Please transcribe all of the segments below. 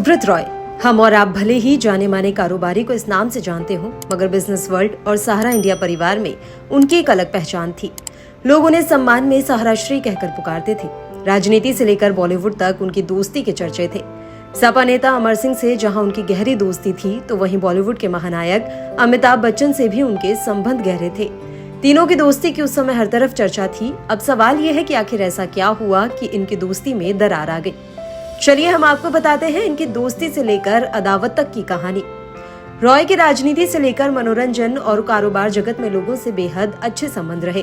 सुब्रत रॉय। हम और आप भले ही जाने माने कारोबारी को इस नाम से जानते हो, मगर बिजनेस वर्ल्ड और सहारा इंडिया परिवार में उनकी एक अलग पहचान थी। लोग उन्हें सम्मान में सहारा श्री कहकर पुकारते थे। राजनीति से लेकर बॉलीवुड तक उनकी दोस्ती के चर्चे थे। सपा नेता अमर सिंह से जहां उनकी गहरी दोस्ती थी, तो वहीं बॉलीवुड के महानायक अमिताभ बच्चन से भी उनके संबंध गहरे थे। तीनों की दोस्ती की उस समय हर तरफ चर्चा थी। अब सवाल यह है कि आखिर ऐसा क्या हुआ कि इनकी दोस्ती में दरार आ गई। चलिए हम आपको बताते हैं इनकी दोस्ती से लेकर अदावत तक की कहानी। रॉय की राजनीति से लेकर मनोरंजन और कारोबार जगत में लोगों से बेहद अच्छे संबंध रहे।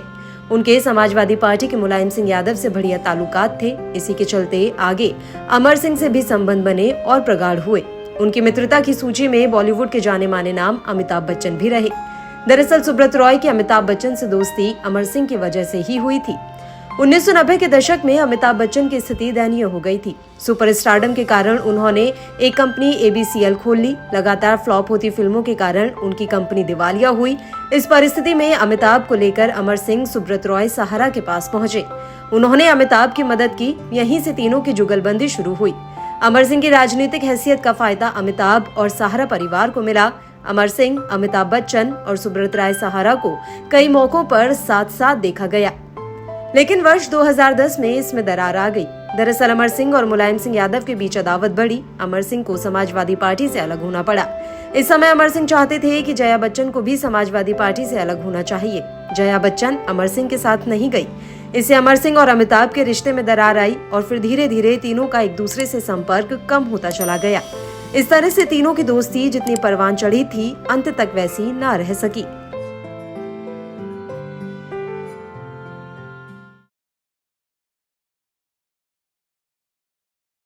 उनके समाजवादी पार्टी के मुलायम सिंह यादव से बढ़िया ताल्लुकात थे। इसी के चलते आगे अमर सिंह से भी संबंध बने और प्रगाढ़ हुए। उनकी मित्रता की सूची में बॉलीवुड के जाने माने नाम अमिताभ बच्चन भी रहे। दरअसल सुब्रत रॉय की अमिताभ बच्चन से दोस्ती अमर सिंह की वजह से ही हुई थी। 1990 के दशक में अमिताभ बच्चन की स्थिति दयनीय हो गई थी। सुपरस्टारडम के कारण उन्होंने एक कंपनी ABCL खोल ली। लगातार फ्लॉप होती फिल्मों के कारण उनकी कंपनी दिवालिया हुई। इस परिस्थिति में अमिताभ को लेकर अमर सिंह सुब्रत रॉय सहारा के पास पहुंचे। उन्होंने अमिताभ की मदद की। यहीं से तीनों की जुगलबंदी शुरू हुई। अमर सिंह की राजनीतिक हैसियत का फायदा अमिताभ और सहारा परिवार को मिला। अमर सिंह, अमिताभ बच्चन और सुब्रत राय सहारा को कई मौकों पर साथ साथ देखा गया, लेकिन वर्ष 2010 में इसमें दरार आ गई। दरअसल अमर सिंह और मुलायम सिंह यादव के बीच अदावत बढ़ी। अमर सिंह को समाजवादी पार्टी से अलग होना पड़ा। इस समय अमर सिंह चाहते थे कि जया बच्चन को भी समाजवादी पार्टी से अलग होना चाहिए। जया बच्चन अमर सिंह के साथ नहीं गई। इससे अमर सिंह और अमिताभ के रिश्ते में दरार आई और फिर धीरे धीरे तीनों का एक दूसरे से संपर्क कम होता चला गया। इस तरह से तीनों की दोस्ती जितनी परवान चढ़ी थी, अंत तक वैसी ना रह सकी।